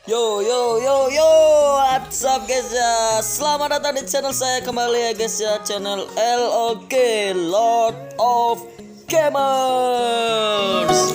Yo yo yo yo, what's up guys ya? Selamat datang di channel saya kembali ya guys ya, channel LOG Lord of Gamers.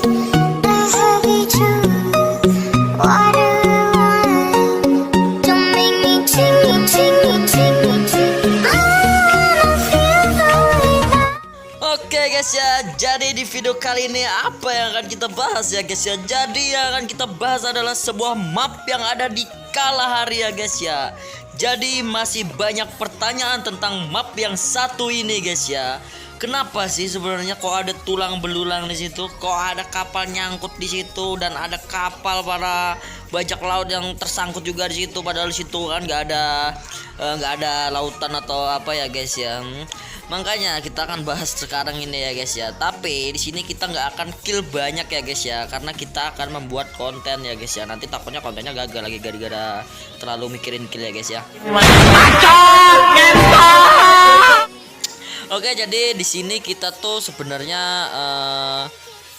Oke guys ya, jadi di video kali ini apa yang akan kita bahas ya guys ya? Jadi yang akan kita bahas adalah sebuah map yang ada di Kalahari ya guys ya. Jadi masih banyak pertanyaan tentang map yang satu ini guys ya. Kenapa sih sebenarnya kok ada tulang belulang di situ? Kok ada kapal nyangkut di situ dan ada kapal para bajak laut yang tersangkut juga di situ? Padahal di situ kan nggak ada lautan atau apa ya guys ya. Makanya kita akan bahas sekarang ini ya guys ya. Tapi di sini kita nggak akan kill banyak ya guys ya, karena kita akan membuat konten ya guys ya. Nanti takutnya kontennya gagal lagi gara-gara terlalu mikirin kill ya guys ya. Oke, jadi di sini kita tuh sebenarnya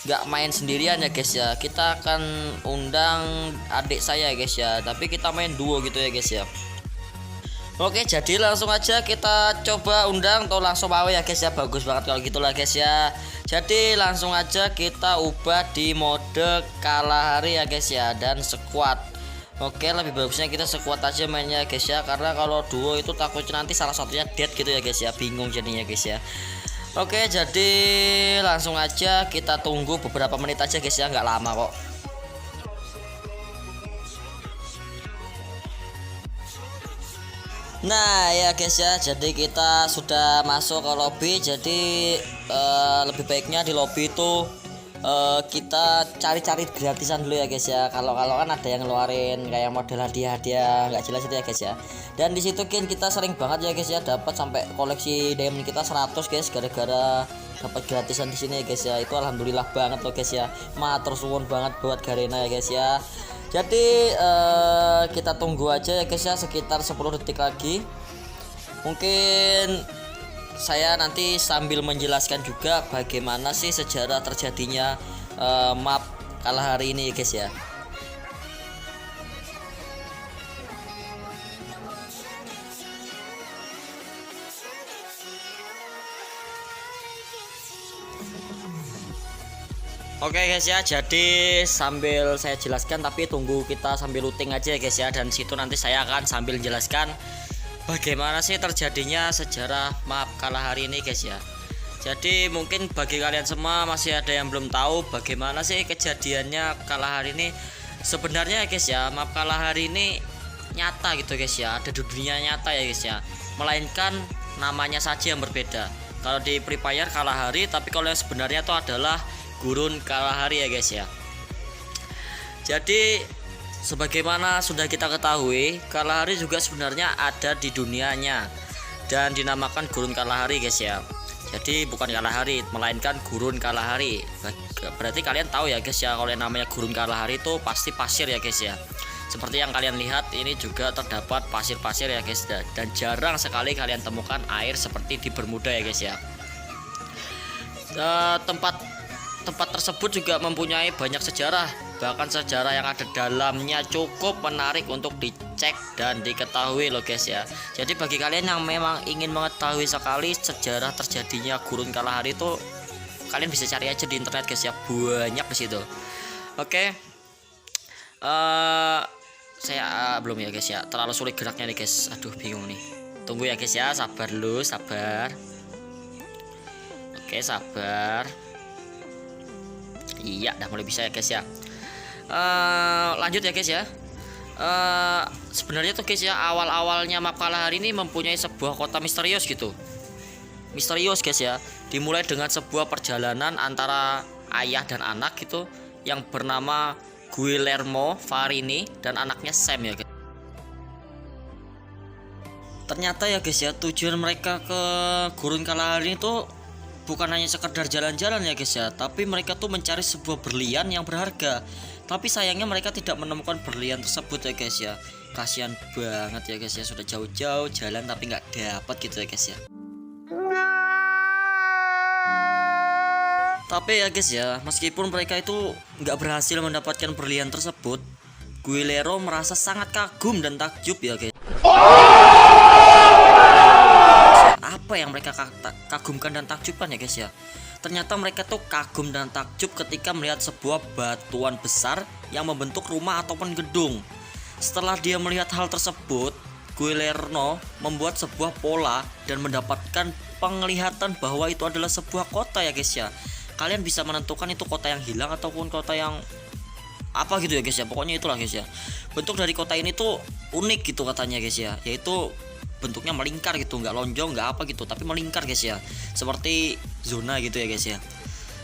nggak main sendirian ya guys ya. Kita akan undang adik saya ya guys ya. Tapi kita main duo gitu ya guys ya. Oke, jadi langsung aja kita coba undang atau langsung mau ya guys ya. Bagus banget kalau gitulah guys ya. Jadi langsung aja kita ubah di mode Kalahari ya guys ya, dan squad. Oke, lebih bagusnya kita squad aja mainnya guys ya, karena kalau duo itu takutnya nanti salah satunya dead gitu ya guys ya, bingung jadinya guys ya. Oke, jadi langsung aja kita tunggu beberapa menit aja guys ya, nggak lama kok. Nah ya guys ya, jadi kita sudah masuk ke lobby. Jadi lebih baiknya di lobby itu kita cari-cari gratisan dulu ya guys ya. Kalau kan ada yang ngeluarin kayak model hadiah-hadiah nggak jelas itu ya guys ya. Dan di situ kita sering banget ya guys ya dapat sampai koleksi diamond kita 100 guys, gara-gara dapat gratisan di sini ya guys ya. Itu alhamdulillah banget loh guys ya. Matur suwun banget buat Garena ya guys ya. Jadi kita tunggu aja ya guys ya, sekitar 10 detik lagi. Mungkin saya nanti sambil menjelaskan juga bagaimana sih sejarah terjadinya map Kalahari ini ya guys ya. Oke guys ya, jadi sambil saya jelaskan tapi tunggu kita sambil looting aja ya guys ya, dan situ nanti saya akan sambil jelaskan bagaimana sih terjadinya sejarah map Kalahari ini guys ya. Jadi mungkin bagi kalian semua masih ada yang belum tahu bagaimana sih kejadiannya Kalahari ini. Sebenarnya guys ya, map Kalahari ini nyata gitu guys ya, ada di dunia nyata ya guys ya, melainkan namanya saja yang berbeda. Kalau di Free Fire Kalahari, tapi kalau yang sebenarnya itu adalah Gurun Kalahari ya guys ya. Jadi sebagaimana sudah kita ketahui, Kalahari juga sebenarnya ada di dunianya dan dinamakan Gurun Kalahari guys ya. Jadi bukan Kalahari melainkan Gurun Kalahari. Berarti kalian tahu ya guys ya, kalau yang namanya Gurun Kalahari itu pasti pasir ya guys ya. Seperti yang kalian lihat ini juga terdapat pasir-pasir ya guys, dan jarang sekali kalian temukan air seperti di Bermuda ya guys ya. Tempat tersebut juga mempunyai banyak sejarah, bahkan sejarah yang ada dalamnya cukup menarik untuk dicek dan diketahui loh guys ya. Jadi bagi kalian yang memang ingin mengetahui sekali sejarah terjadinya Gurun Kalahari itu, kalian bisa cari aja di internet guys ya, banyak di situ. Oke, saya belum ya guys ya, terlalu sulit geraknya nih guys, aduh bingung nih. Tunggu ya guys ya, sabar dulu, sabar. Oke, sabar. Iya, udah mulai bisa ya guys ya. Lanjut ya guys ya. Sebenarnya tuh guys ya, awal-awalnya map Kalahari ini mempunyai sebuah kota misterius gitu. Misterius guys ya. Dimulai dengan sebuah perjalanan antara ayah dan anak gitu, yang bernama Guillermo Farini dan anaknya Sam ya guys. Ternyata ya guys ya, tujuan mereka ke Gurun Kalahari itu bukan hanya sekedar jalan-jalan ya guys ya, tapi mereka tuh mencari sebuah berlian yang berharga. Tapi sayangnya mereka tidak menemukan berlian tersebut ya guys ya. Kasihan banget ya guys ya, sudah jauh-jauh jalan tapi nggak dapat gitu ya guys ya. Tapi ya guys ya, meskipun mereka itu nggak berhasil mendapatkan berlian tersebut, Guillermo merasa sangat kagum dan takjub ya guys. Apa yang mereka kagumkan dan takjubkan ya guys ya? Ternyata mereka tuh kagum dan takjub ketika melihat sebuah batuan besar yang membentuk rumah ataupun gedung. Setelah dia melihat hal tersebut, Guillermo membuat sebuah pola dan mendapatkan penglihatan bahwa itu adalah sebuah kota ya guys ya. Kalian bisa menentukan itu kota yang hilang ataupun kota yang apa gitu ya guys ya. Pokoknya itulah guys ya. Bentuk dari kota ini tuh unik gitu katanya guys ya, yaitu bentuknya melingkar gitu, nggak lonjong nggak apa gitu, tapi melingkar guys ya, seperti zona gitu ya guys ya.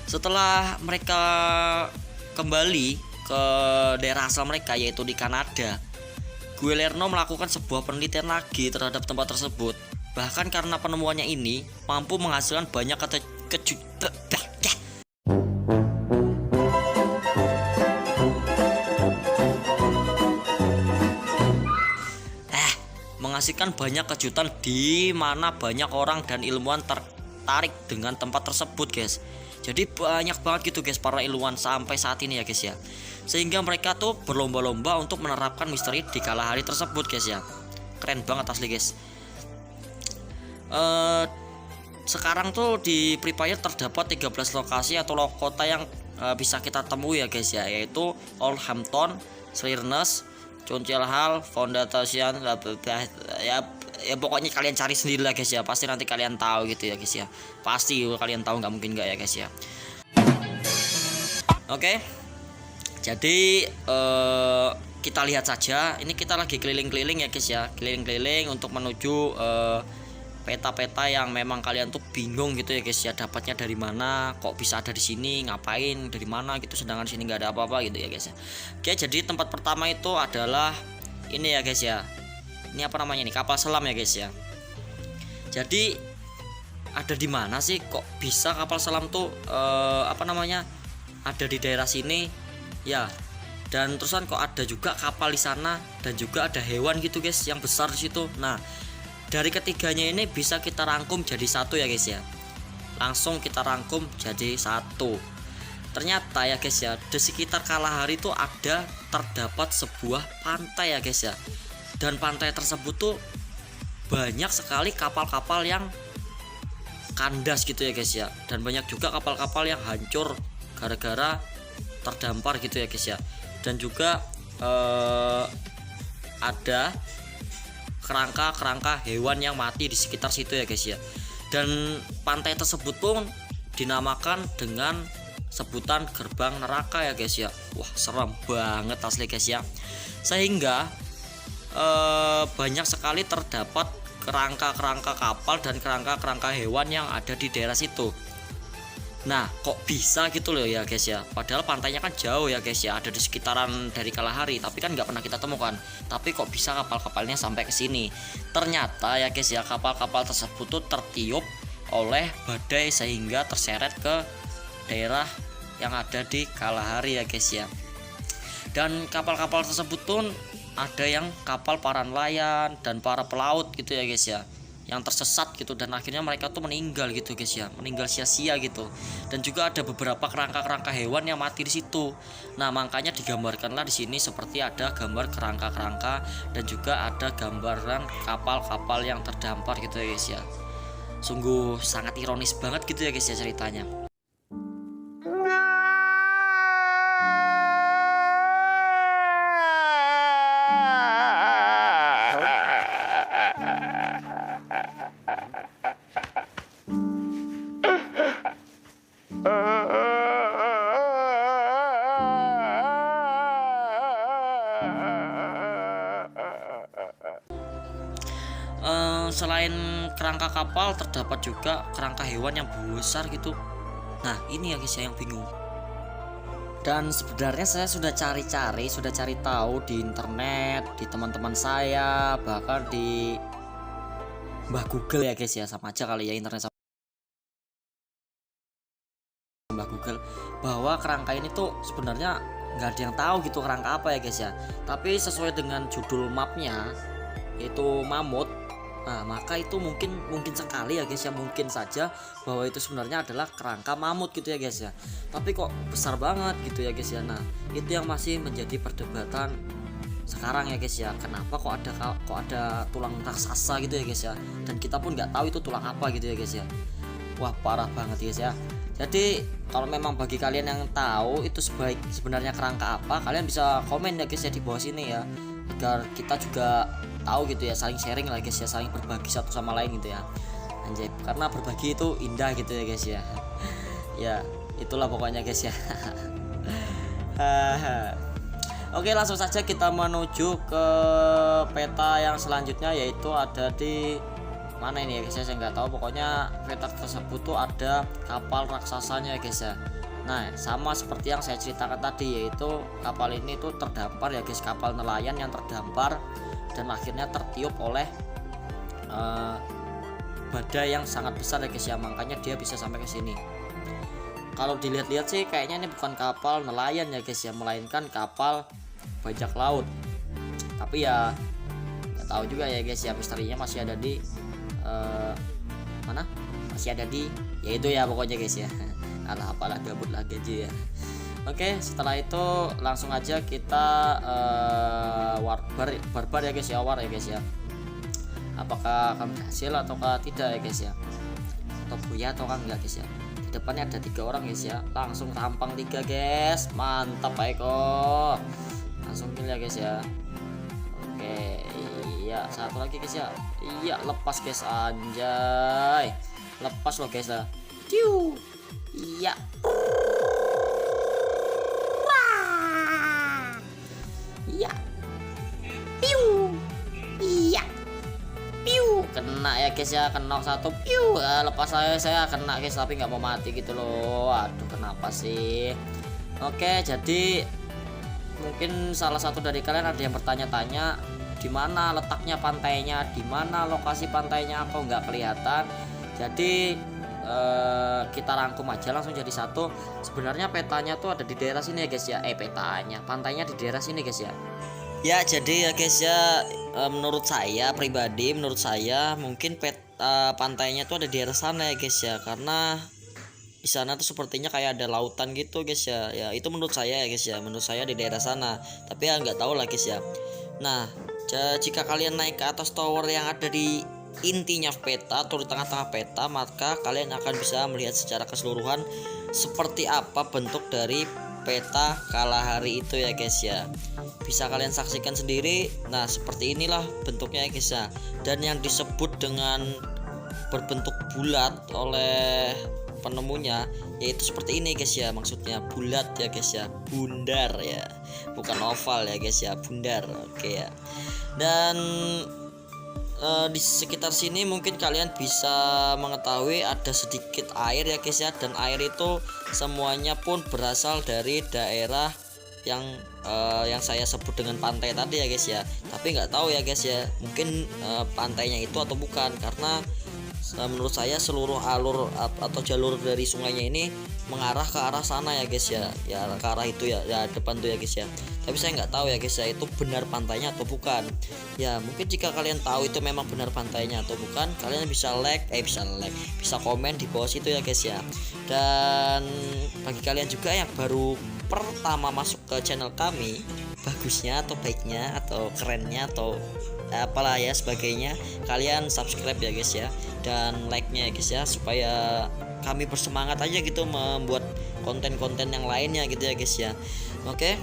Setelah mereka kembali ke daerah asal mereka yaitu di Kanada, Guillermo melakukan sebuah penelitian lagi terhadap tempat tersebut. Bahkan karena penemuannya ini mampu menghasilkan banyak menghasilkan banyak kejutan di mana banyak orang dan ilmuwan tertarik dengan tempat tersebut guys. Jadi banyak banget gitu guys para ilmuwan sampai saat ini ya guys ya. Sehingga mereka tuh berlomba-lomba untuk menerapkan misteri di Kalahari tersebut guys ya. Keren banget asli guys. Sekarang tuh di Free Fire terdapat 13 lokasi atau kota yang bisa kita temui ya guys ya, yaitu Oldhampton, Sheerness, Cunchilhal, Foundation, ya pokoknya kalian cari sendiri lah guys ya. Pasti nanti kalian tahu gitu ya guys ya. Pasti kalian tahu, nggak mungkin nggak ya guys ya. Oke. Jadi kita lihat saja. Ini kita lagi keliling-keliling ya guys ya. Keliling-keliling untuk menuju peta-peta yang memang kalian tuh bingung gitu ya guys ya, dapatnya dari mana, kok bisa ada di sini, ngapain, dari mana gitu, sedangkan sini nggak ada apa-apa gitu ya guys ya. Oke, jadi tempat pertama itu adalah ini ya guys ya. Ini apa namanya nih, kapal selam ya guys ya. Jadi ada di mana sih kok bisa kapal selam tuh apa namanya ada di daerah sini ya. Dan terusan kok ada juga kapal di sana dan juga ada hewan gitu guys yang besar di situ. Nah, dari ketiganya ini bisa kita rangkum jadi satu ya guys ya. Langsung kita rangkum jadi satu. Ternyata ya guys ya, di sekitar Kalahari itu terdapat sebuah pantai ya guys ya. Dan pantai tersebut tuh banyak sekali kapal-kapal yang kandas gitu ya guys ya. Dan banyak juga kapal-kapal yang hancur gara-gara terdampar gitu ya guys ya. Dan juga ada kerangka-kerangka hewan yang mati di sekitar situ ya guys ya. Dan pantai tersebut pun dinamakan dengan sebutan gerbang neraka ya guys ya. Wah, serem banget asli guys ya. Sehingga banyak sekali terdapat kerangka-kerangka kapal dan kerangka-kerangka hewan yang ada di daerah situ. Nah, kok bisa gitu loh ya guys ya. Padahal pantainya kan jauh ya guys ya, ada di sekitaran dari Kalahari, tapi kan nggak pernah kita temukan. Tapi kok bisa kapal-kapalnya sampai ke sini? Ternyata ya guys ya, kapal-kapal tersebut tuh tertiup oleh badai sehingga terseret ke daerah yang ada di Kalahari ya guys ya. Dan kapal-kapal tersebut pun ada yang kapal para nelayan dan para pelaut gitu ya guys ya, yang tersesat gitu, dan akhirnya mereka tuh meninggal gitu guys ya, meninggal sia-sia gitu. Dan juga ada beberapa kerangka-kerangka hewan yang mati di situ. Nah, makanya digambarkanlah di sini seperti ada gambar kerangka-kerangka dan juga ada gambaran kapal-kapal yang terdampar gitu ya guys ya. Sungguh sangat ironis banget gitu ya guys ya ceritanya. Selain kerangka kapal terdapat juga kerangka hewan yang besar gitu. Nah, ini ya guys ya yang bingung. Dan sebenarnya saya sudah cari tahu di internet, di teman-teman saya, bahkan di Mbah Google ya guys ya, sama aja kali ya internet sama Mbah Google, bahwa kerangka ini tuh sebenarnya nggak ada yang tahu gitu kerangka apa ya guys ya. Tapi sesuai dengan judul mapnya yaitu mamut. Nah, maka itu mungkin sekali ya guys ya, mungkin saja bahwa itu sebenarnya adalah kerangka mamut gitu ya guys ya. Tapi kok besar banget gitu ya guys ya. Nah, itu yang masih menjadi perdebatan sekarang ya guys ya. Kenapa kok ada tulang raksasa gitu ya guys ya, dan kita pun nggak tahu itu tulang apa gitu ya guys ya. Wah parah banget guys ya. Jadi kalau memang bagi kalian yang tahu itu sebenarnya kerangka apa, kalian bisa komen ya guys ya di bawah sini ya, agar kita juga tahu gitu ya, saling sharing lah guys ya, saling berbagi satu sama lain gitu ya. Anjay, karena berbagi itu indah gitu ya guys ya. Ya itulah pokoknya guys ya. Oke, langsung saja kita menuju ke peta yang selanjutnya, yaitu ada di mana ini ya guys ya, saya nggak tahu. Pokoknya peta tersebut tuh ada kapal raksasanya ya guys ya. Nah sama seperti yang saya ceritakan tadi, yaitu kapal ini tuh terdampar ya guys, kapal nelayan yang terdampar dan akhirnya tertiup oleh badai yang sangat besar ya guys ya, makanya dia bisa sampai ke sini. Kalau dilihat-lihat sih kayaknya ini bukan kapal nelayan ya guys ya, melainkan kapal bajak laut. Tapi ya nggak tahu juga ya guys ya, misterinya masih ada di mana? Masih ada di yaitu ya pokoknya guys ya. Alah apalah, gabut lagi aja ya. Oke, setelah itu langsung aja kita barbar ya guys ya, war ya guys ya. Apakah akan berhasil ataukah tidak ya guys ya, atau buaya atau enggak guys ya. Di depannya ada 3 orang guys ya, langsung tampang 3 guys, mantap Pak Eko, langsung kill ya guys ya. Oke, iya satu lagi guys ya, iya lepas guys, anjay lepas loh guys lah. Tiu, iya wah, iya piu, iya piu, kena ya guys ya, kena satu piu, lepas saya kena guys, tapi nggak mau mati gitu loh. Aduh kenapa sih. Oke, jadi mungkin salah satu dari kalian ada yang bertanya-tanya di mana letaknya pantainya, di mana lokasi pantainya, kok nggak kelihatan. Jadi kita rangkum aja langsung jadi satu. Sebenarnya petanya tuh ada di daerah sini ya guys ya, pantainya di daerah sini guys ya. Ya jadi ya guys ya, menurut saya pribadi, menurut saya mungkin pantainya tuh ada di daerah sana ya guys ya, karena di sana tuh sepertinya kayak ada lautan gitu guys ya. Ya itu menurut saya ya guys ya, menurut saya di daerah sana, tapi ya nggak tahu lah guys ya. Nah jika kalian naik ke atas tower yang ada di intinya peta atau di tengah-tengah peta, maka kalian akan bisa melihat secara keseluruhan seperti apa bentuk dari peta Kalahari itu ya guys ya. Bisa kalian saksikan sendiri. Nah seperti inilah bentuknya ya guys ya, dan yang disebut dengan berbentuk bulat oleh penemunya yaitu seperti ini guys ya, maksudnya bulat ya guys ya, bundar ya, bukan oval ya guys ya, bundar. Oke ya. Dan di sekitar sini mungkin kalian bisa mengetahui ada sedikit air ya guys ya, dan air itu semuanya pun berasal dari daerah yang saya sebut dengan pantai tadi ya guys ya. Tapi nggak tahu ya guys ya, mungkin pantainya itu atau bukan, karena menurut saya seluruh alur atau jalur dari sungainya ini mengarah ke arah sana ya guys ya, ya ke arah itu ya, ya depan tuh ya guys ya. Tapi saya nggak tahu ya guys ya, itu benar pantainya atau bukan. Ya mungkin jika kalian tahu itu memang benar pantainya atau bukan, kalian bisa bisa komen di bawah situ ya guys ya. Dan bagi kalian juga yang baru pertama masuk ke channel kami, bagusnya atau baiknya atau kerennya atau apalah ya sebagainya, kalian subscribe ya guys ya, dan like-nya ya guys ya, supaya kami bersemangat aja gitu membuat konten-konten yang lainnya gitu ya guys ya. Oke,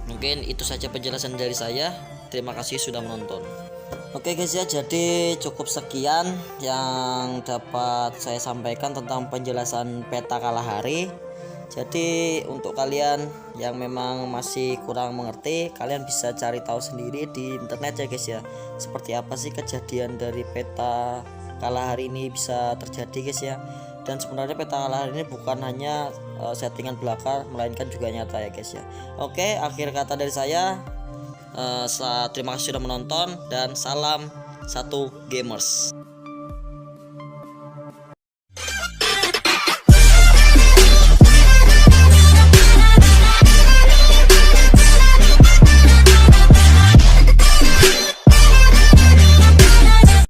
mungkin itu saja penjelasan dari saya. Terima kasih sudah menonton. Oke guys ya, jadi cukup sekian yang dapat saya sampaikan tentang penjelasan peta Kalahari. Jadi untuk kalian yang memang masih kurang mengerti, kalian bisa cari tahu sendiri di internet ya guys ya, seperti apa sih kejadian dari peta Kalahari ini bisa terjadi guys ya. Dan sebenarnya peta Kalahari ini bukan hanya settingan belaka, melainkan juga nyata ya guys ya. Oke, akhir kata dari saya, terima kasih sudah menonton dan salam satu gamers.